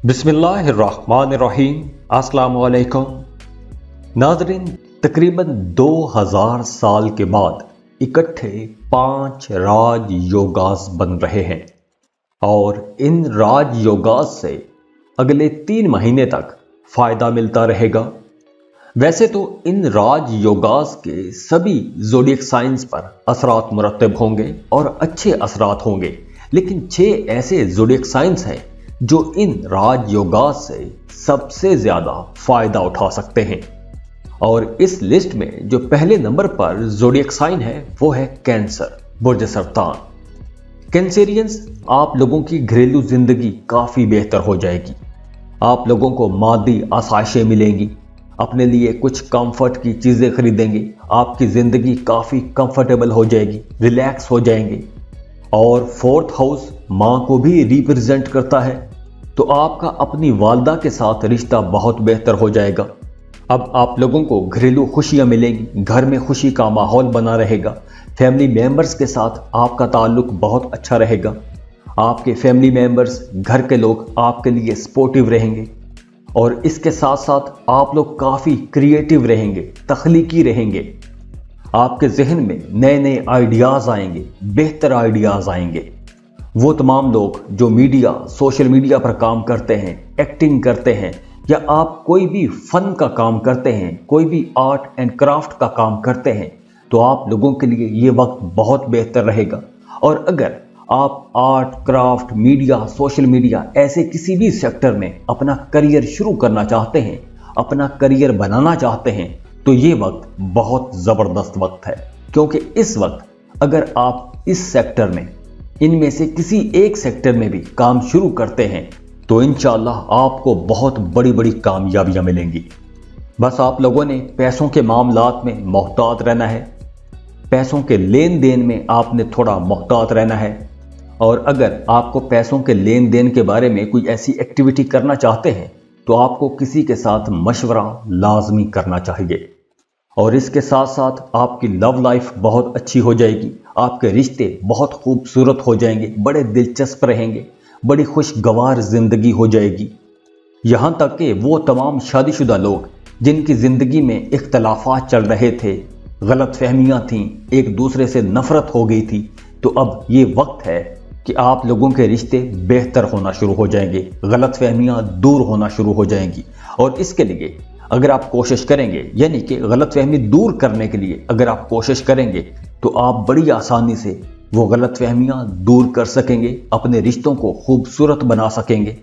बिस्मिल्लाहिर्रहमानिर्रहीम। अस्सलाम वालेकुम नाज़रीन, तकरीबन 2000 साल के बाद इकट्ठे 5 राज योगास बन रहे हैं और इन राज योगास से अगले 3 महीने तक फायदा मिलता रहेगा। वैसे तो इन राज योगास के सभी ज़ोडिएक साइंस पर असरात मुरत्तब होंगे और अच्छे असरात होंगे, लेकिन 6 ऐसे ज़ोडिएक साइंस हैं जो इन राज योगास से सबसे ज्यादा फायदा उठा सकते हैं। और इस लिस्ट में जो पहले नंबर पर ज़ोडिएक साइन है वो है कैंसर, बुर्ज सरतान। कैंसेरियंस, आप लोगों की घरेलू जिंदगी काफी बेहतर हो जाएगी। आप लोगों को मादी आसाइशें मिलेंगी, अपने लिए कुछ कंफर्ट की चीजें खरीदेंगे, आपकी जिंदगी काफी कंफर्टेबल हो जाएगी, रिलैक्स हो जाएंगे। और 4th हाउस मां को भी रिप्रेजेंट करता है, तो आपका अपनी वालदा के साथ रिश्ता बहुत बेहतर हो जाएगा। अब आप लोगों को घरेलू खुशियां मिलेंगी, घर में खुशी का माहौल बना रहेगा, फैमिली मेंबर्स के साथ आपका ताल्लुक बहुत अच्छा रहेगा। आपके फैमिली मेंबर्स, घर के लोग आपके लिए सपोर्टिव रहेंगे और इसके साथ साथ आप लोग काफ़ी क्रिएटिव रहेंगे, तख्लीकी रहेंगे। आपके जहन में नए नए आइडियाज़ आएंगे, बेहतर आइडियाज़ आएंगे। वो तमाम लोग जो मीडिया, सोशल मीडिया पर काम करते हैं, एक्टिंग करते हैं, या आप कोई भी फन का काम करते हैं, कोई भी आर्ट एंड क्राफ्ट का काम करते हैं, तो आप लोगों के लिए ये वक्त बहुत बेहतर रहेगा। और अगर आप art, craft, media, social media ऐसे किसी भी सेक्टर में अपना करियर शुरू करना चाहते हैं, अपना करियर बनाना चाहते हैं, तो ये वक्त बहुत ज़बरदस्त वक्त है। क्योंकि इस वक्त अगर आप इस सेक्टर में, इनमें से किसी एक सेक्टर में भी काम शुरू करते हैं, तो इंशाअल्लाह आपको बहुत बड़ी बड़ी कामयाबियां मिलेंगी। बस आप लोगों ने पैसों के मामलात में मोहतात रहना है, पैसों के लेन देन में आपने थोड़ा मोहतात रहना है। और अगर आपको पैसों के लेन देन के बारे में कोई ऐसी एक्टिविटी करना चाहते हैं, तो आपको किसी के साथ मशवरा लाजमी करना चाहिए। और इसके साथ साथ आपकी लव लाइफ बहुत अच्छी हो जाएगी, आपके रिश्ते बहुत खूबसूरत हो जाएंगे, बड़े दिलचस्प रहेंगे, बड़ी खुशगवार जिंदगी हो जाएगी। यहाँ तक कि वो तमाम शादीशुदा लोग जिनकी ज़िंदगी में इख्तलाफात चल रहे थे, गलत फहमियाँ थीं, एक दूसरे से नफरत हो गई थी, तो अब ये वक्त है कि आप लोगों के रिश्ते बेहतर होना शुरू हो जाएंगे, गलत फहमियाँ दूर होना शुरू हो जाएंगी। और इसके लिए अगर आप कोशिश करेंगे, यानी कि गलतफहमी दूर करने के लिए अगर आप कोशिश करेंगे, तो आप बड़ी आसानी से वो गलतफहमियां दूर कर सकेंगे, अपने रिश्तों को खूबसूरत बना सकेंगे।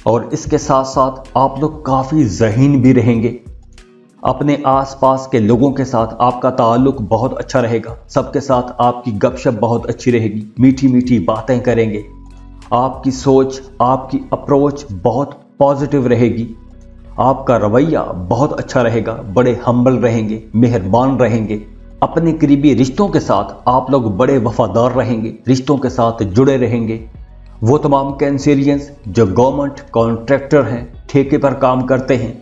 और इसके साथ साथ आप लोग काफ़ी ज़हीन भी रहेंगे। अपने आसपास के लोगों के साथ आपका ताल्लुक बहुत अच्छा रहेगा, सबके साथ आपकी गपशप बहुत अच्छी रहेगी, मीठी मीठी बातें करेंगे। आपकी सोच, आपकी अप्रोच बहुत पॉजिटिव रहेगी, आपका रवैया बहुत अच्छा रहेगा, बड़े हम्बल रहेंगे, मेहरबान रहेंगे। अपने करीबी रिश्तों के साथ आप लोग बड़े वफादार रहेंगे, रिश्तों के साथ जुड़े रहेंगे। वो तमाम कैंसेरियंस जो गवर्नमेंट कॉन्ट्रैक्टर हैं, ठेके पर काम करते हैं,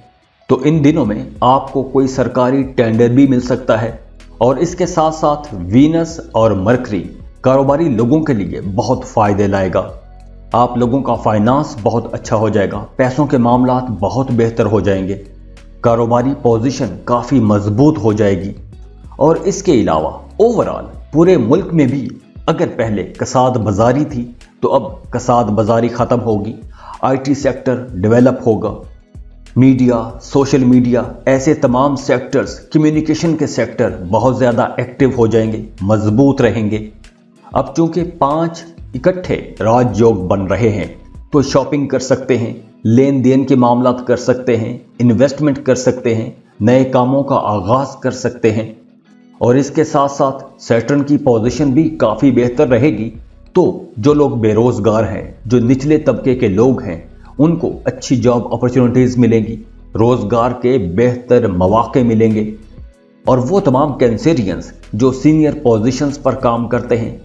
तो इन दिनों में आपको कोई सरकारी टेंडर भी मिल सकता है। और इसके साथ साथ वीनस और मरकरी कारोबारी लोगों के लिए बहुत फ़ायदे लाएगा। आप लोगों का फाइनेंस बहुत अच्छा हो जाएगा, पैसों के मामलात बहुत बेहतर हो जाएंगे, कारोबारी पोजीशन काफ़ी मजबूत हो जाएगी। और इसके अलावा ओवरऑल पूरे मुल्क में भी अगर पहले कसाद बाजारी थी, तो अब कसाद बाजारी ख़त्म होगी, आईटी सेक्टर डेवलप होगा, मीडिया, सोशल मीडिया, ऐसे तमाम सेक्टर्स, कम्युनिकेशन के सेक्टर बहुत ज़्यादा एक्टिव हो जाएंगे, मजबूत रहेंगे। अब चूंकि 5 इकट्ठे राजयोग बन रहे हैं, तो शॉपिंग कर सकते हैं, लेन देन के मामलात कर सकते हैं, इन्वेस्टमेंट कर सकते हैं, नए कामों का आगाज कर सकते हैं। और इसके साथ साथ सैटर्न की पोजीशन भी काफ़ी बेहतर रहेगी, तो जो लोग बेरोजगार हैं, जो निचले तबके के लोग हैं, उनको अच्छी जॉब अपॉर्चुनिटीज़ मिलेंगी, रोजगार के बेहतर मौके मिलेंगे। और वो तमाम कैंसेरियंस जो सीनियर पोजीशंस पर काम करते हैं,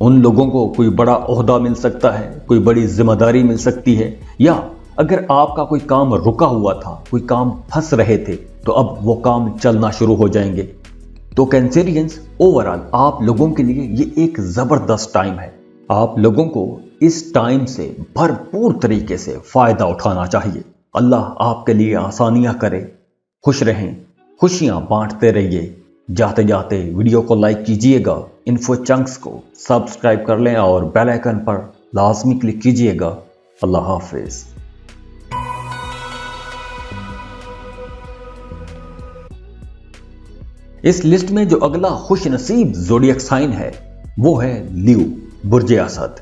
उन लोगों को कोई बड़ा ओहदा मिल सकता है, कोई बड़ी जिम्मेदारी मिल सकती है। या अगर आपका कोई काम रुका हुआ था, कोई काम फंस रहे थे, तो अब वो काम चलना शुरू हो जाएंगे। तो कैंसेरियंस, ओवरऑल आप लोगों के लिए ये एक ज़बरदस्त टाइम है। आप लोगों को इस टाइम से भरपूर तरीके से फायदा उठाना चाहिए। अल्लाह आपके लिए आसानियां करे। खुश रहें, खुशियां बांटते रहिए। जाते जाते वीडियो को लाइक कीजिएगा, इन्फो चंक्स को सब्सक्राइब कर लें और बेल आइकन पर लाजमी क्लिक कीजिएगा। अल्लाह हाफिज। इस लिस्ट में जो अगला खुश नसीब ज़ोडिएक साइन है वो है लियो, बुर्ज असद।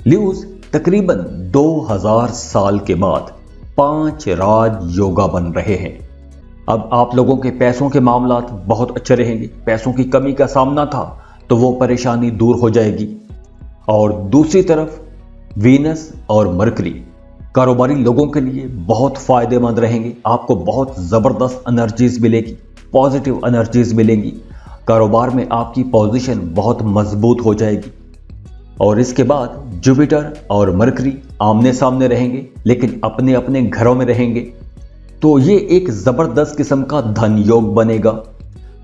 लियोज तकरीबन 2000 साल के बाद 5 राज योगा बन रहे हैं। अब आप लोगों के पैसों के मामलात बहुत अच्छे रहेंगे। पैसों की कमी का सामना था तो वो परेशानी दूर हो जाएगी। और दूसरी तरफ वीनस और मरकरी कारोबारी लोगों के लिए बहुत फायदेमंद रहेंगे। आपको बहुत ज़बरदस्त एनर्जीज मिलेगी, पॉजिटिव एनर्जीज मिलेंगी। कारोबार में आपकी पोजीशन बहुत मजबूत हो जाएगी। और इसके बाद जुपिटर और मरकरी आमने सामने रहेंगे, लेकिन अपने अपने घरों में रहेंगे। तो ये एक जबरदस्त किस्म का धन योग बनेगा।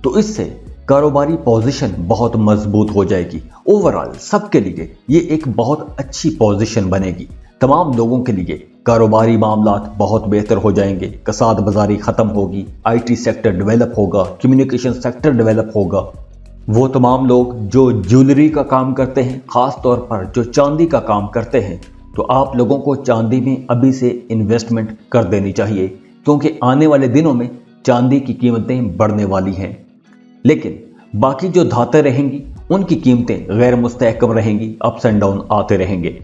तो इससे कारोबारी पोजीशन बहुत मजबूत हो जाएगी। ओवरऑल सबके लिए ये एक बहुत अच्छी पोजीशन बनेगी। तमाम लोगों के लिए कारोबारी मामलात बहुत बेहतर हो जाएंगे। कसाद बाजारी खत्म होगी, आईटी सेक्टर डेवलप होगा, कम्युनिकेशन सेक्टर डेवलप होगा। वो तमाम लोग जो ज्वेलरी का काम करते हैं, खास तौर पर जो चांदी का काम करते हैं, तो आप लोगों को चांदी में अभी से इन्वेस्टमेंट कर देनी चाहिए, क्योंकि आने वाले दिनों में चांदी की कीमतें बढ़ने वाली हैं। लेकिन बाकी जो धातें रहेंगी उनकी कीमतें गैर मुस्तहकम रहेंगी, अप्स एंड डाउन आते रहेंगे।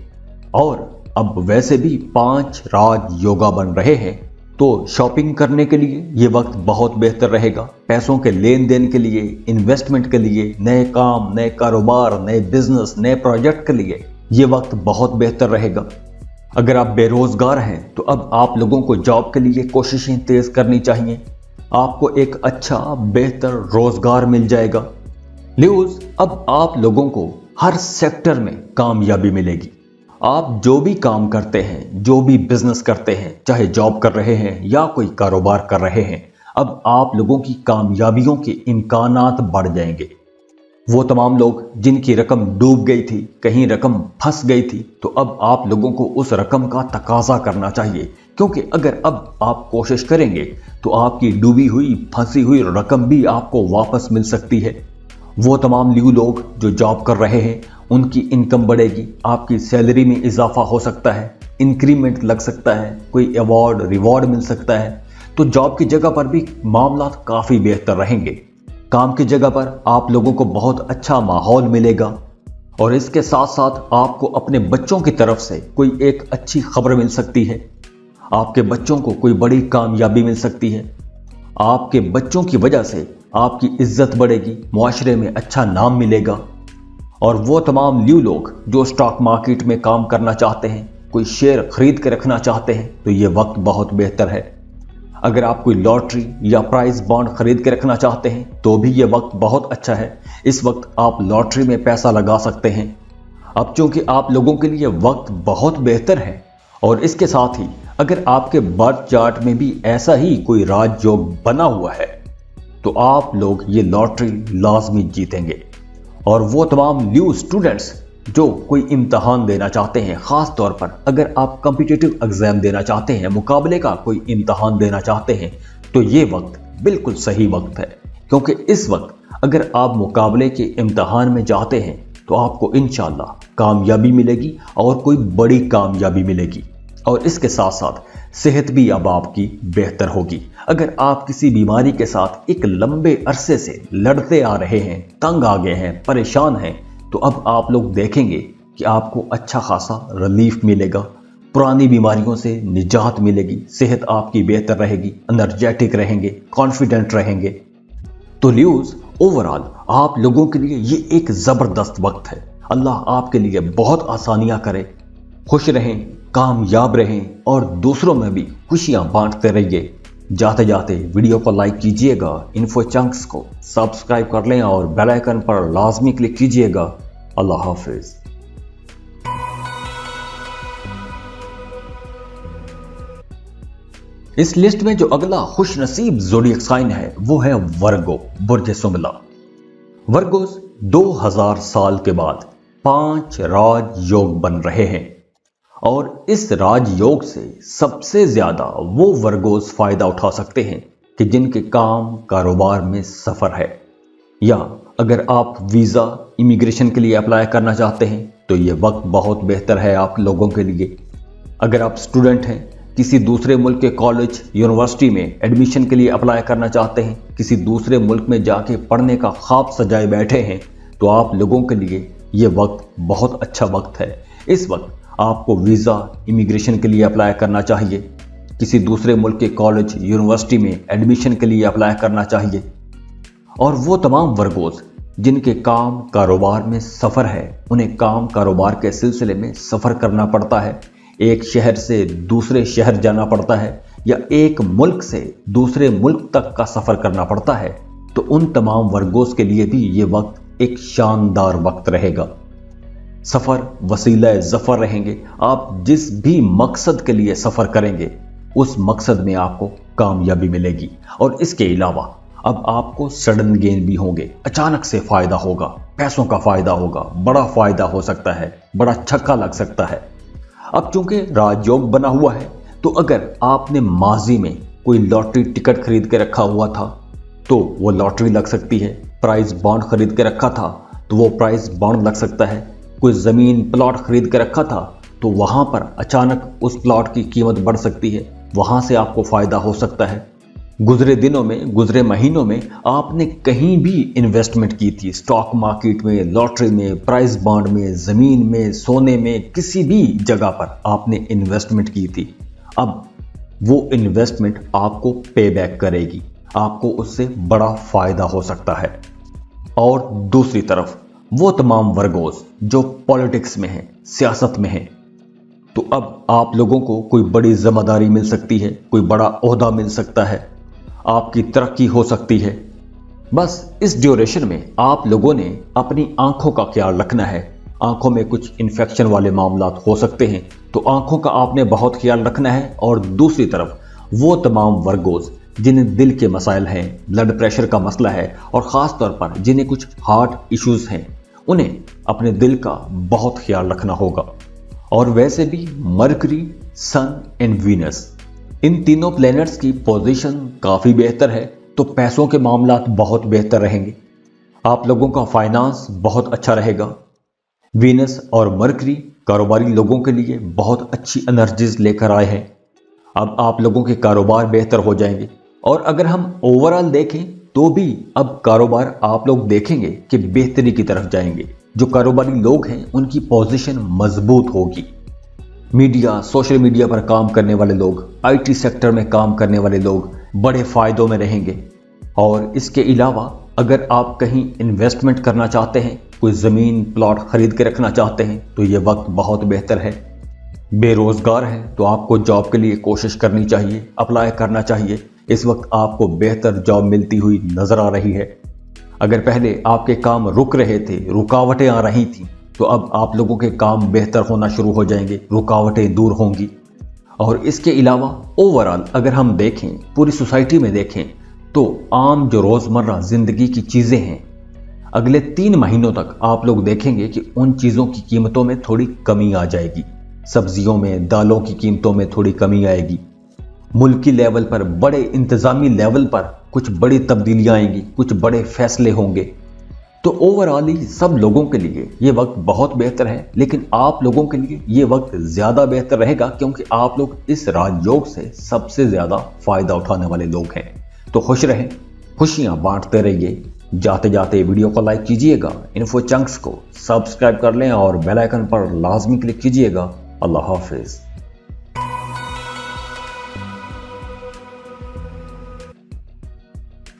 और अब वैसे भी 5 राज योगा बन रहे हैं, तो शॉपिंग करने के लिए ये वक्त बहुत बेहतर रहेगा। पैसों के लेन देन के लिए, इन्वेस्टमेंट के लिए, नए काम, नए कारोबार, नए बिजनेस, नए प्रोजेक्ट के लिए ये वक्त बहुत बेहतर रहेगा। अगर आप बेरोजगार हैं तो अब आप लोगों को जॉब के लिए कोशिशें तेज करनी चाहिए। आपको एक अच्छा बेहतर रोजगार मिल जाएगा। लियोज, अब आप लोगों को हर सेक्टर में कामयाबी मिलेगी। आप जो भी काम करते हैं, जो भी बिजनेस करते हैं, चाहे जॉब कर रहे हैं या कोई कारोबार कर रहे हैं, अब आप लोगों की कामयाबियों के इम्कानात बढ़ जाएंगे। वो तमाम लोग जिनकी रकम डूब गई थी, कहीं रकम फंस गई थी, तो अब आप लोगों को उस रकम का तकाजा करना चाहिए, क्योंकि अगर अब आप कोशिश करेंगे तो आपकी डूबी हुई, फंसी हुई रकम भी आपको वापस मिल सकती है। वो तमाम लियो लोग जो जॉब कर रहे हैं उनकी इनकम बढ़ेगी, आपकी सैलरी में इजाफा हो सकता है, इंक्रीमेंट लग सकता है, कोई अवार्ड रिवॉर्ड मिल सकता है। तो जॉब की जगह पर भी मामला काफ़ी बेहतर रहेंगे। काम की जगह पर आप लोगों को बहुत अच्छा माहौल मिलेगा। और इसके साथ साथ आपको अपने बच्चों की तरफ से कोई एक अच्छी खबर मिल सकती है। आपके बच्चों को कोई बड़ी कामयाबी मिल सकती है। आपके बच्चों की वजह से आपकी इज्जत बढ़ेगी, मुआशरे में अच्छा नाम मिलेगा। और वो तमाम लियो लोग जो स्टॉक मार्केट में काम करना चाहते हैं, कोई शेयर खरीद के रखना चाहते हैं, तो ये वक्त बहुत बेहतर है। अगर आप कोई लॉटरी या प्राइज बॉन्ड खरीद के रखना चाहते हैं तो भी ये वक्त बहुत अच्छा है। इस वक्त आप लॉटरी में पैसा लगा सकते हैं। अब चूंकि आप लोगों के लिए वक्त बहुत बेहतर है, और इसके साथ ही अगर आपके बर्थ चार्ट में भी ऐसा ही कोई राजयोग बना हुआ है तो आप लोग ये लॉटरी लाजमी जीतेंगे। और वो तमाम लियो स्टूडेंट्स जो कोई इम्तहान देना चाहते हैं, ख़ास तौर पर अगर आप कॉम्पिटिटिव एग्ज़ाम देना चाहते हैं, मुकाबले का कोई इम्तहान देना चाहते हैं, तो ये वक्त बिल्कुल सही वक्त है। क्योंकि इस वक्त अगर आप मुकाबले के इम्तहान में जाते हैं तो आपको इंशाअल्लाह कामयाबी मिलेगी, और कोई बड़ी कामयाबी मिलेगी। और इसके साथ साथ सेहत भी अब आपकी बेहतर होगी। अगर आप किसी बीमारी के साथ एक लंबे अरसे से लड़ते आ रहे हैं, तंग आ गए हैं, परेशान हैं, तो अब आप लोग देखेंगे कि आपको अच्छा खासा रिलीफ मिलेगा, पुरानी बीमारियों से निजात मिलेगी, सेहत आपकी बेहतर रहेगी, एनर्जेटिक रहेंगे, कॉन्फिडेंट रहेंगे। तो लियोज, ओवरऑल आप लोगों के लिए ये एक ज़बरदस्त वक्त है। अल्लाह आपके लिए बहुत आसानियां करे। खुश रहें, कामयाब रहें, और दूसरों में भी खुशियां बांटते रहिए। जाते जाते वीडियो को लाइक कीजिएगा, इन्फो चंक्स को सब्सक्राइब कर लें और बेल आइकन पर लाजमी क्लिक कीजिएगा। अल्लाह हाफिज। इस लिस्ट में जो अगला खुश नसीब ज़ोडिएक साइन है वो है वर्गो, बुर्ज सुंगला। वर्गोस 2000 साल के बाद 5 राज योग बन रहे हैं और इस राज योग से सबसे ज्यादा वो वर्गोस फायदा उठा सकते हैं कि जिनके काम कारोबार में सफर है, या अगर आप वीजा इमिग्रेशन के लिए अप्लाई करना चाहते हैं तो ये वक्त बहुत बेहतर है आप लोगों के लिए। अगर आप स्टूडेंट हैं, किसी दूसरे मुल्क के कॉलेज यूनिवर्सिटी में एडमिशन के लिए अप्लाई करना चाहते हैं, किसी दूसरे मुल्क में जाके पढ़ने का ख्वाब सजाए बैठे हैं, तो आप लोगों के लिए ये वक्त बहुत अच्छा वक्त है। इस वक्त आपको वीज़ा इमिग्रेशन के लिए अप्लाई करना चाहिए, किसी दूसरे मुल्क के कॉलेज यूनिवर्सिटी में एडमिशन के लिए अप्लाई करना चाहिए। और वो तमाम वर्गोस जिनके काम कारोबार में सफ़र है, उन्हें काम कारोबार के सिलसिले में सफ़र करना पड़ता है, एक शहर से दूसरे शहर जाना पड़ता है या एक मुल्क से दूसरे मुल्क तक का सफ़र करना पड़ता है, तो उन तमाम वर्गोस के लिए भी ये वक्त एक शानदार वक्त रहेगा। सफ़र वसीला ज़फ़र रहेंगे। आप जिस भी मकसद के लिए सफ़र करेंगे उस मकसद में आपको कामयाबी मिलेगी। और इसके अलावा अब आपको सडन गेन भी होंगे, अचानक से फ़ायदा होगा, पैसों का फ़ायदा होगा, बड़ा फ़ायदा हो सकता है, बड़ा छक्का लग सकता है। अब चूंकि राजयोग बना हुआ है, तो अगर आपने माजी में कोई लॉटरी टिकट खरीद के रखा हुआ था तो वो लॉटरी लग सकती है, प्राइस बॉन्ड खरीद के रखा था तो वो प्राइस बॉन्ड लग सकता है, कोई ज़मीन प्लॉट खरीद के रखा था तो वहाँ पर अचानक उस प्लॉट की कीमत बढ़ सकती है, वहाँ से आपको फ़ायदा हो सकता है। गुजरे दिनों में, गुजरे महीनों में आपने कहीं भी इन्वेस्टमेंट की थी, स्टॉक मार्केट में, लॉटरी में, प्राइस बॉन्ड में, ज़मीन में, सोने में, किसी भी जगह पर आपने इन्वेस्टमेंट की थी, अब वो इन्वेस्टमेंट आपको पे बैक करेगी, आपको उससे बड़ा फ़ायदा हो सकता है। और दूसरी तरफ वो तमाम वर्गोस जो पॉलिटिक्स में हैं, सियासत में हैं, तो अब आप लोगों को कोई बड़ी जिम्मेदारी मिल सकती है, कोई बड़ा ओहदा मिल सकता है, आपकी तरक्की हो सकती है। बस इस ड्यूरेशन में आप लोगों ने अपनी आंखों का ख्याल रखना है। आंखों में कुछ इन्फेक्शन वाले मामलात हो सकते हैं, तो आंखों का आपने बहुत ख्याल रखना है। और दूसरी तरफ वो तमाम वर्गोस जिन्हें दिल के मसाइल हैं, ब्लड प्रेशर का मसला है, और ख़ास तौर पर जिन्हें कुछ हार्ट इश्यूज़ हैं, उन्हें अपने दिल का बहुत ख्याल रखना होगा। और वैसे भी मरकरी, सन एंड वीनस, इन तीनों प्लैनेट्स की पोजीशन काफ़ी बेहतर है, तो पैसों के मामलात बहुत बेहतर रहेंगे, आप लोगों का फाइनेंस बहुत अच्छा रहेगा। वीनस और मरकरी कारोबारी लोगों के लिए बहुत अच्छी एनर्जीज लेकर आए हैं। अब आप लोगों के कारोबार बेहतर हो जाएंगे। और अगर हम ओवरऑल देखें तो भी अब कारोबार आप लोग देखेंगे कि बेहतरी की तरफ जाएंगे। जो कारोबारी लोग हैं उनकी पोजीशन मजबूत होगी। मीडिया, सोशल मीडिया पर काम करने वाले लोग, आईटी सेक्टर में काम करने वाले लोग बड़े फायदों में रहेंगे। और इसके अलावा अगर आप कहीं इन्वेस्टमेंट करना चाहते हैं, कोई ज़मीन प्लॉट खरीद के रखना चाहते हैं, तो ये वक्त बहुत बेहतर है। बेरोज़गार हैं तो आपको जॉब के लिए कोशिश करनी चाहिए, अप्लाई करना चाहिए। इस वक्त आपको बेहतर जॉब मिलती हुई नज़र आ रही है। अगर पहले आपके काम रुक रहे थे, रुकावटें आ रही थी, तो अब आप लोगों के काम बेहतर होना शुरू हो जाएंगे, रुकावटें दूर होंगी। और इसके अलावा ओवरऑल अगर हम देखें, पूरी सोसाइटी में देखें, तो आम जो रोज़मर्रा ज़िंदगी की चीज़ें हैं, अगले 3 महीनों तक आप लोग देखेंगे कि उन चीज़ों की कीमतों में थोड़ी कमी आ जाएगी। सब्जियों में, दालों की कीमतों में थोड़ी कमी आएगी। मुल्की लेवल पर, बड़े इंतज़ामी लेवल पर कुछ बड़ी तब्दीलियाँ आएंगी, कुछ बड़े फैसले होंगे। तो ओवरऑल ही सब लोगों के लिए ये वक्त बहुत बेहतर है, लेकिन आप लोगों के लिए ये वक्त ज़्यादा बेहतर रहेगा क्योंकि आप लोग इस राजयोग से सबसे ज़्यादा फ़ायदा उठाने वाले लोग हैं। तो खुश रहें, खुशियाँ बांटते रहिए। जाते जाते वीडियो को लाइक कीजिएगा, इन्फो चंक्स को सब्सक्राइब कर लें और बेल आइकन पर लाजमी क्लिक कीजिएगा। अल्लाह हाफिज़।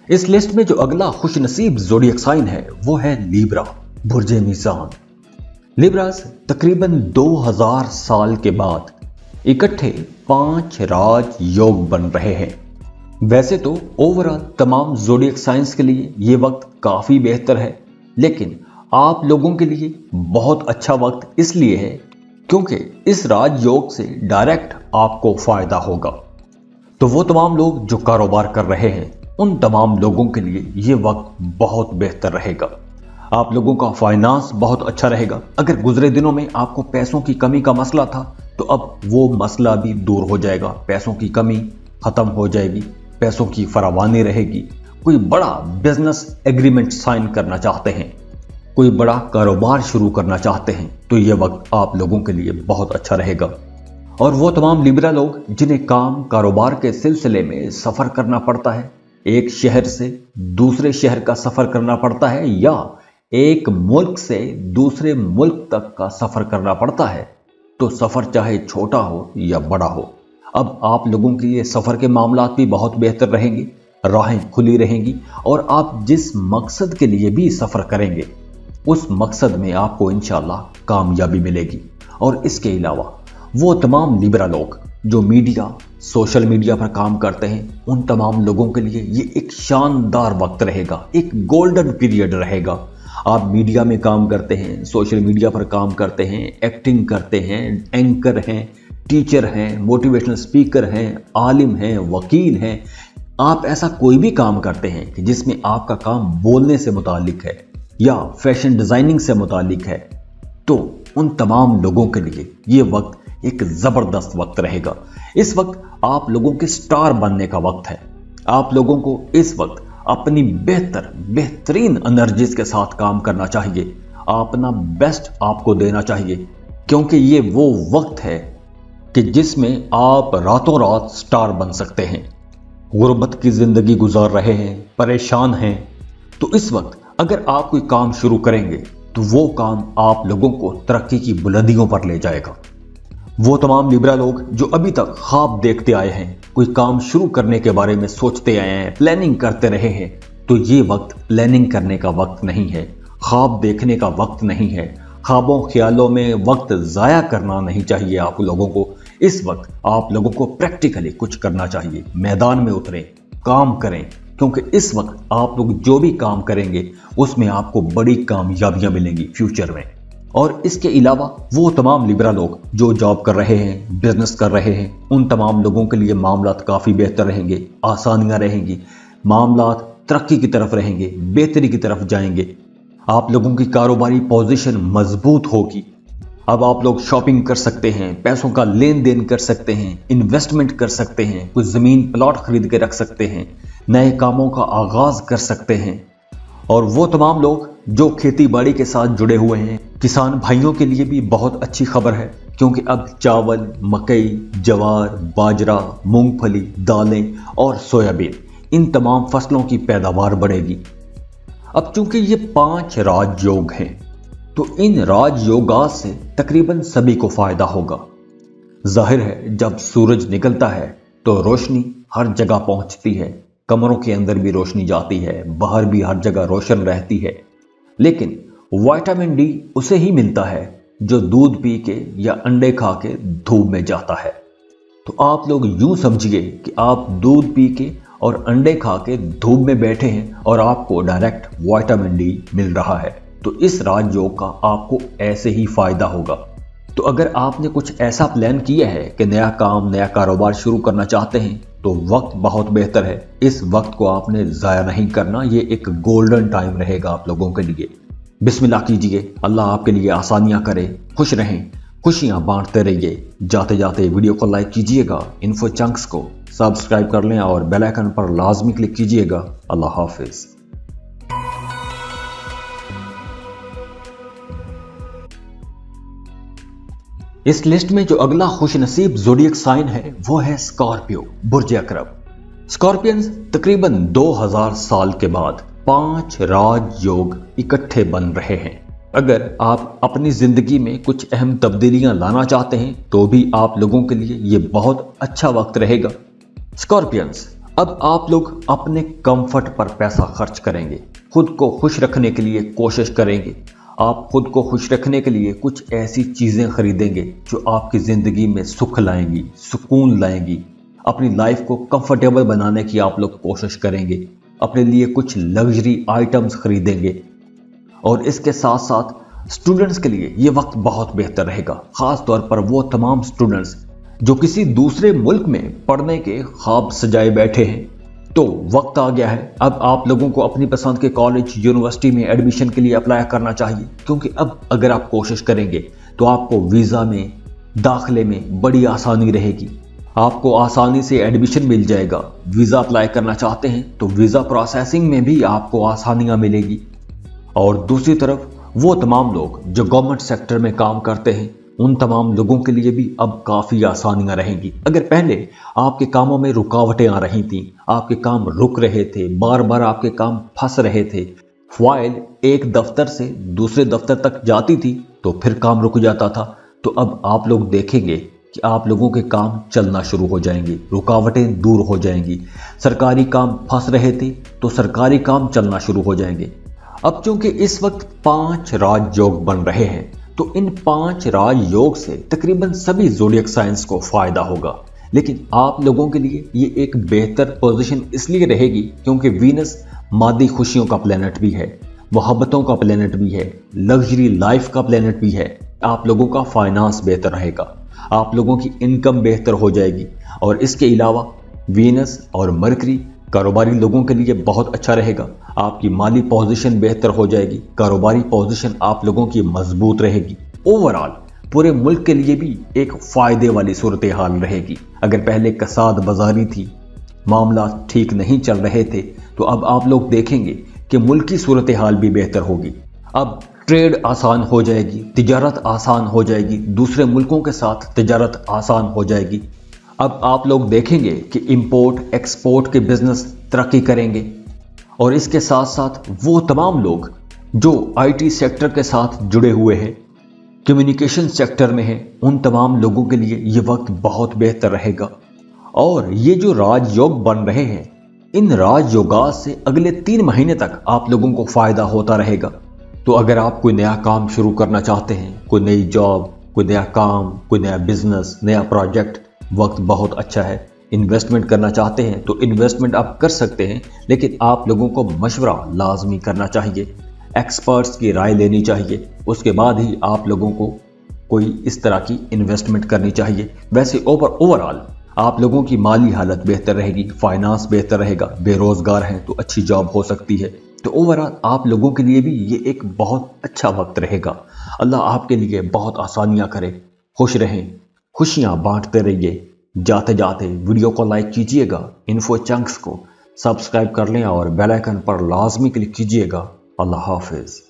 इस लिस्ट में जो अगला खुशनसीब ज़ोडिएक साइन है वो है लीब्रा, बुर्जे मीज़ान। लिब्रास तकरीबन 2000 साल के बाद इकट्ठे 5 राज योग बन रहे हैं। वैसे तो ओवरऑल तमाम ज़ोडिएक साइंस के लिए ये वक्त काफ़ी बेहतर है, लेकिन आप लोगों के लिए बहुत अच्छा वक्त इसलिए है क्योंकि इस राजयोग से डायरेक्ट आपको फ़ायदा होगा। तो वो तमाम लोग जो कारोबार कर रहे हैं, उन तमाम लोगों के लिए ये वक्त बहुत बेहतर रहेगा। आप लोगों का फाइनेंस बहुत अच्छा रहेगा। अगर गुजरे दिनों में आपको पैसों की कमी का मसला था तो अब वो मसला भी दूर हो जाएगा, पैसों की कमी खत्म हो जाएगी, पैसों की फरावानी रहेगी। कोई बड़ा बिजनेस एग्रीमेंट साइन करना चाहते हैं, कोई बड़ा कारोबार शुरू करना चाहते हैं तो ये वक्त आप लोगों के लिए बहुत अच्छा रहेगा। और वो तमाम लिब्रा लोग जिन्हें काम कारोबार के सिलसिले में सफ़र करना पड़ता है, एक शहर से दूसरे शहर का सफ़र करना पड़ता है या एक मुल्क से दूसरे मुल्क तक का सफ़र करना पड़ता है, तो सफ़र चाहे छोटा हो या बड़ा हो, अब आप लोगों के लिए सफ़र के मामलात भी बहुत बेहतर रहेंगे, राहें खुली रहेंगी और आप जिस मकसद के लिए भी सफ़र करेंगे उस मकसद में आपको इंशाअल्लाह कामयाबी मिलेगी। और इसके अलावा वो तमाम लिब्रा लोग जो मीडिया सोशल मीडिया पर काम करते हैं, उन तमाम लोगों के लिए ये एक शानदार वक्त रहेगा, एक गोल्डन पीरियड रहेगा। आप मीडिया में काम करते हैं, सोशल मीडिया पर काम करते हैं, एक्टिंग करते हैं, एंकर हैं, टीचर हैं, मोटिवेशनल स्पीकर हैं, आलिम हैं, वकील हैं, आप ऐसा कोई भी काम करते हैं कि जिसमें आपका काम बोलने से मुतालिक है या फैशन डिज़ाइनिंग से मुतालिक है, तो उन तमाम लोगों के लिए ये वक्त एक ज़बरदस्त वक्त रहेगा। इस वक्त आप लोगों के स्टार बनने का वक्त है। आप लोगों को इस वक्त अपनी बेहतरीन एनर्जीज के साथ काम करना चाहिए, अपना बेस्ट आपको देना चाहिए, क्योंकि ये वो वक्त है कि जिसमें आप रातों रात स्टार बन सकते हैं। गुर्बत की ज़िंदगी गुजार रहे हैं, परेशान हैं, तो इस वक्त अगर आप कोई काम शुरू करेंगे तो वो काम आप लोगों को तरक्की की बुलंदियों पर ले जाएगा। वो तमाम लिब्रा लोग जो अभी तक ख्वाब देखते आए हैं, कोई काम शुरू करने के बारे में सोचते आए हैं, प्लानिंग करते रहे हैं, तो ये वक्त प्लानिंग करने का वक्त नहीं है, ख्वाब देखने का वक्त नहीं है। ख्वाबों ख्यालों में वक्त ज़ाया करना नहीं चाहिए आप लोगों को। इस वक्त आप लोगों को प्रैक्टिकली कुछ करना चाहिए, मैदान में उतरें, काम करें, क्योंकि इस वक्त आप लोग जो भी काम करेंगे उसमें आपको बड़ी कामयाबियां मिलेंगी फ्यूचर में। और इसके अलावा वो तमाम लिब्रा लोग जो जॉब कर रहे हैं, बिजनेस कर रहे हैं, उन तमाम लोगों के लिए मामलात काफ़ी बेहतर रहेंगे, आसानियां रहेंगी, मामलात तरक्की की तरफ रहेंगे, बेहतरी की तरफ जाएंगे। आप लोगों की कारोबारी पोजीशन मजबूत होगी। अब आप लोग शॉपिंग कर सकते हैं, पैसों का लेन देन कर सकते हैं, इन्वेस्टमेंट कर सकते हैं, कुछ ज़मीन प्लॉट खरीद के रख सकते हैं, नए कामों का आगाज़ कर सकते हैं। और वो तमाम लोग जो खेती बाड़ी के साथ जुड़े हुए हैं, किसान भाइयों के लिए भी बहुत अच्छी खबर है, क्योंकि अब चावल, मकई, जवार, बाजरा, मूंगफली, दालें और सोयाबीन, इन तमाम फसलों की पैदावार बढ़ेगी। अब चूंकि ये 5 राजयोग हैं, तो इन राजयोगात से तकरीबन सभी को फायदा होगा। जाहिर है जब सूरज निकलता है तो रोशनी हर जगह पहुंचती है, कमरों के अंदर भी रोशनी जाती है, बाहर भी हर जगह रोशन रहती है। लेकिन विटामिन डी उसे ही मिलता है जो दूध पी के या अंडे खा के धूप में जाता है। तो आप लोग यूं समझिए कि आप दूध पी के और अंडे खा के धूप में बैठे हैं और आपको डायरेक्ट विटामिन डी मिल रहा है। तो इस राजयोग का आपको ऐसे ही फायदा होगा। तो अगर आपने कुछ ऐसा प्लान किया है कि नया काम, नया कारोबार शुरू करना चाहते हैं, तो वक्त बहुत बेहतर है। इस वक्त को आपने ज़ाया नहीं करना, ये एक गोल्डन टाइम रहेगा आप लोगों के लिए। बिस्मिल्लाह कीजिए, अल्लाह आपके लिए आसानियां करे, खुश रहें, खुशियां बांटते रहिए। जाते जाते वीडियो को लाइक कीजिएगा, इन्फो चंक्स को सब्सक्राइब कर लें और बेल आइकन पर लाजमी क्लिक कीजिएगा। अल्लाह हाफिज। इस लिस्ट में जो अगला खुश नसीब ज़ोडिएक साइन है वो है स्कॉर्पियो, बुर्ज अकरब। स्कॉर्पियंस तकरीबन 2000 साल के बाद 5 राजयोग इकट्ठे बन रहे हैं। अगर आप अपनी जिंदगी में कुछ अहम तब्दीलियां लाना चाहते हैं तो भी आप लोगों के लिए ये बहुत अच्छा वक्त रहेगा। स्कॉर्पियंस, अब आप लोग अपने कंफर्ट पर पैसा खर्च करेंगे, खुद को खुश रखने के लिए कोशिश करेंगे। आप खुद को खुश रखने के लिए कुछ ऐसी चीज़ें खरीदेंगे जो आपकी ज़िंदगी में सुख लाएंगी, सुकून लाएंगी। अपनी लाइफ को कंफर्टेबल बनाने की आप लोग कोशिश करेंगे, अपने लिए कुछ लग्जरी आइटम्स खरीदेंगे। और इसके साथ साथ स्टूडेंट्स के लिए ये वक्त बहुत बेहतर रहेगा, ख़ास तौर पर वो तमाम स्टूडेंट्स जो किसी दूसरे मुल्क में पढ़ने के ख्वाब सजाए बैठे हैं। तो वक्त आ गया है, अब आप लोगों को अपनी पसंद के कॉलेज यूनिवर्सिटी में एडमिशन के लिए अप्लाई करना चाहिए, क्योंकि अब अगर आप कोशिश करेंगे तो आपको वीज़ा में दाखिले में बड़ी आसानी रहेगी। आपको आसानी से एडमिशन मिल जाएगा। वीज़ा अप्लाई करना चाहते हैं तो वीज़ा प्रोसेसिंग में भी आपको आसानियां मिलेगी। और दूसरी तरफ वो तमाम लोग जो गवर्नमेंट सेक्टर में काम करते हैं, उन तमाम लोगों के लिए भी अब काफ़ी आसानियां रहेंगी। अगर पहले आपके कामों में रुकावटें आ रही थीं, आपके काम रुक रहे थे, बार बार आपके काम फंस रहे थे, फाइल एक दफ्तर से दूसरे दफ्तर तक जाती थी तो फिर काम रुक जाता था, तो अब आप लोग देखेंगे कि आप लोगों के काम चलना शुरू हो जाएंगे, रुकावटें दूर हो जाएंगी। सरकारी काम फंस रहे थे तो सरकारी काम चलना शुरू हो जाएंगे। अब चूंकि इस वक्त 5 राजयोग बन रहे हैं, तो इन 5 राजयोग से तकरीबन सभी ज़ोडिएक साइंस को फायदा होगा। लेकिन आप लोगों के लिए ये एक बेहतर पोजीशन इसलिए रहेगी क्योंकि वीनस मादी खुशियों का प्लेनेट भी है, मोहब्बतों का प्लेनेट भी है, लग्जरी लाइफ का प्लेनेट भी है। आप लोगों का फाइनेंस बेहतर रहेगा, आप लोगों की इनकम बेहतर हो जाएगी। और इसके अलावा वीनस और मरकरी कारोबारी लोगों के लिए बहुत अच्छा रहेगा। आपकी माली पोजीशन बेहतर हो जाएगी, कारोबारी पोजीशन आप लोगों की मजबूत रहेगी। ओवरऑल पूरे मुल्क के लिए भी एक फायदे वाली सूरत हाल रहेगी। अगर पहले कसाद बाजारी थी, मामला ठीक नहीं चल रहे थे, तो अब आप लोग देखेंगे कि मुल्क की सूरत हाल भी बेहतर होगी। अब ट्रेड आसान हो जाएगी, तिजारत आसान हो जाएगी, दूसरे मुल्कों के साथ तिजारत आसान हो जाएगी। अब आप लोग देखेंगे कि इंपोर्ट एक्सपोर्ट के बिजनेस तरक्की करेंगे। और इसके साथ साथ वो तमाम लोग जो आईटी सेक्टर के साथ जुड़े हुए हैं, कम्युनिकेशन सेक्टर में हैं, उन तमाम लोगों के लिए ये वक्त बहुत बेहतर रहेगा। और ये जो राजयोग बन रहे हैं, इन राजयोगात से अगले 3 महीने तक आप लोगों को फायदा होता रहेगा। तो अगर आप कोई नया काम शुरू करना चाहते हैं, कोई नई जॉब, कोई नया काम, कोई नया बिजनेस, नया प्रोजेक्ट, वक्त बहुत अच्छा है। इन्वेस्टमेंट करना चाहते हैं तो इन्वेस्टमेंट आप कर सकते हैं, लेकिन आप लोगों को मशवरा लाजमी करना चाहिए, एक्सपर्ट्स की राय लेनी चाहिए, उसके बाद ही आप लोगों को कोई इस तरह की इन्वेस्टमेंट करनी चाहिए। वैसे ओवरऑल आप लोगों की माली हालत बेहतर रहेगी, फाइनेंस बेहतर रहेगा, बेरोजगार हैं तो अच्छी जॉब हो सकती है। तो ओवरऑल आप लोगों के लिए भी ये एक बहुत अच्छा वक्त रहेगा। अल्लाह आपके लिए बहुत आसानियां करे। खुश रहें, खुशियां बांटते रहिए। जाते जाते वीडियो को लाइक कीजिएगा, इन्फो चंक्स को सब्सक्राइब कर लें और बेल आइकन पर लाजमी क्लिक कीजिएगा। अल्लाह हाफिज।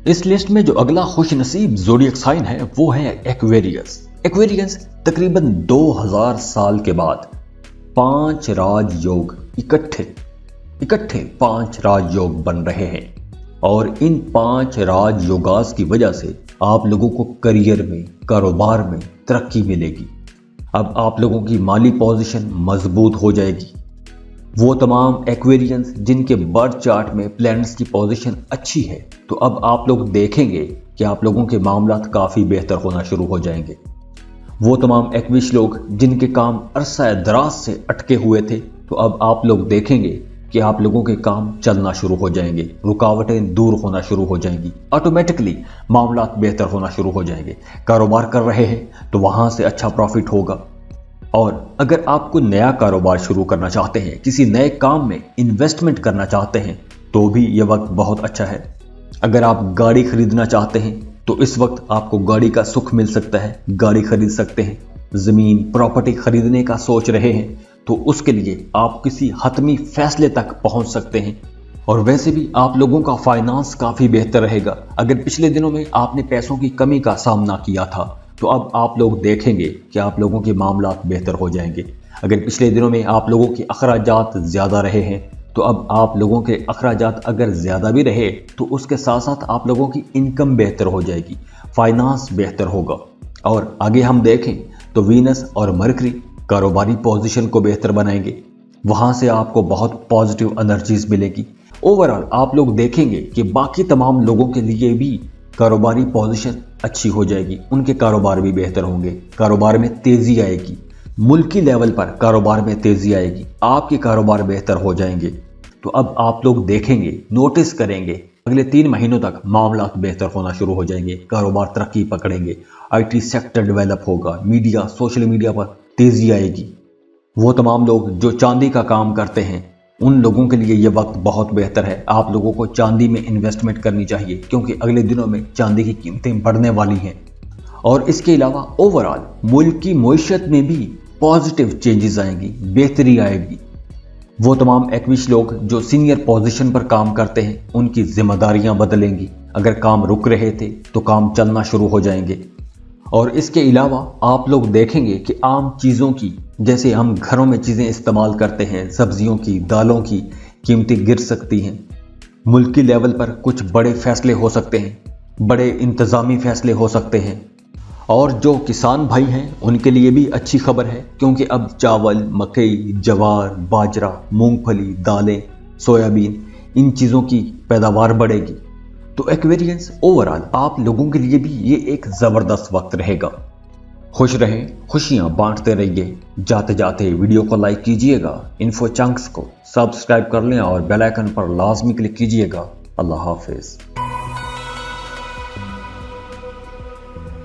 इस लिस्ट में जो अगला खुश नसीब ज़ोडिएक साइन है वो है एक्वेरियस। एक्वेरियस तकरीबन 2000 साल के बाद 5 राजयोग इकट्ठे 5 राजयोग बन रहे हैं। और इन 5 राजयोगास की वजह से आप लोगों को करियर में, कारोबार में तरक्की मिलेगी। अब आप लोगों की माली पोजीशन मजबूत हो जाएगी। वो तमाम एक्वेरियंस जिनके बर्थ चार्ट में प्लैनेट्स की पोजीशन अच्छी है, तो अब आप लोग देखेंगे कि आप लोगों के मामलात काफ़ी बेहतर होना शुरू हो जाएंगे। वो तमाम एक्विश लोग जिनके काम अरसा दराज से अटके हुए थे, तो अब आप लोग देखेंगे कि आप लोगों के काम चलना शुरू हो जाएंगे, रुकावटें दूर होना शुरू हो जाएंगी, ऑटोमेटिकली मामलात बेहतर होना शुरू हो जाएंगे। कारोबार कर रहे हैं तो वहां से अच्छा प्रॉफिट होगा। और अगर आप कोई नया कारोबार शुरू करना चाहते हैं, किसी नए काम में इन्वेस्टमेंट करना चाहते हैं, तो भी ये वक्त बहुत अच्छा है। अगर आप गाड़ी खरीदना चाहते हैं तो इस वक्त आपको गाड़ी का सुख मिल सकता है, गाड़ी खरीद सकते हैं। ज़मीन प्रॉपर्टी खरीदने का सोच रहे हैं तो उसके लिए आप किसी हतमी फैसले तक पहुंच सकते हैं। और वैसे भी आप लोगों का फाइनेंस काफ़ी बेहतर रहेगा। अगर पिछले दिनों में आपने पैसों की कमी का सामना किया था, तो अब आप लोग देखेंगे कि आप लोगों के मामलात बेहतर हो जाएंगे। अगर पिछले दिनों में आप लोगों के अखराजात ज़्यादा रहे हैं, तो अब आप लोगों के अखराजात अगर ज़्यादा भी रहे तो उसके साथ साथ आप लोगों की इनकम बेहतर हो जाएगी, फाइनेंस बेहतर होगा। और आगे हम देखें तो वीनस और मरकरी कारोबारी पोजीशन को बेहतर बनाएंगे, वहां से आपको बहुत पॉजिटिव एनर्जीज मिलेगी। ओवरऑल आप लोग देखेंगे कि बाकी तमाम लोगों के लिए भी कारोबारी पोजीशन अच्छी हो जाएगी, उनके कारोबार भी बेहतर होंगे, कारोबार में तेजी आएगी, मुल्की लेवल पर कारोबार में तेजी आएगी, आपके कारोबार बेहतर हो जाएंगे। तो अब आप लोग देखेंगे, नोटिस करेंगे, अगले 3 महीनों तक मामला बेहतर होना शुरू हो जाएंगे, कारोबार तरक्की पकड़ेंगे, IT सेक्टर डेवलप होगा, मीडिया, सोशल मीडिया पर तेजी आएगी। वो तमाम लोग जो चांदी का काम करते हैं उन लोगों के लिए ये वक्त बहुत बेहतर है। आप लोगों को चांदी में इन्वेस्टमेंट करनी चाहिए क्योंकि अगले दिनों में चांदी की कीमतें बढ़ने वाली हैं। और इसके अलावा ओवरऑल मुल्क की मईशत में भी पॉजिटिव चेंजेस आएंगी, बेहतरी आएगी। वो तमाम एक्विश लोग जो सीनियर पोजीशन पर काम करते हैं उनकी जिम्मेदारियां बदलेंगी। अगर काम रुक रहे थे तो काम चलना शुरू हो जाएंगे। और इसके अलावा आप लोग देखेंगे कि आम चीज़ों की, जैसे हम घरों में चीज़ें इस्तेमाल करते हैं, सब्जियों की, दालों की कीमतें गिर सकती हैं। मुल्की लेवल पर कुछ बड़े फैसले हो सकते हैं, बड़े इंतज़ामी फैसले हो सकते हैं। और जो किसान भाई हैं उनके लिए भी अच्छी खबर है क्योंकि अब चावल, मकई, जवार, बाजरा, मूंगफली, दालें, सोयाबीन, इन चीज़ों की पैदावार बढ़ेगी। तो एक्वेरियंस ओवरऑल आप लोगों के लिए भी ये एक ज़बरदस्त वक्त रहेगा। खुश रहें, खुशियां बांटते रहिए। जाते जाते वीडियो को लाइक कीजिएगा, इन्फो चंक्स को सब्सक्राइब कर लें और बेल आइकन पर लाजमी क्लिक कीजिएगा। अल्लाह हाफिज़।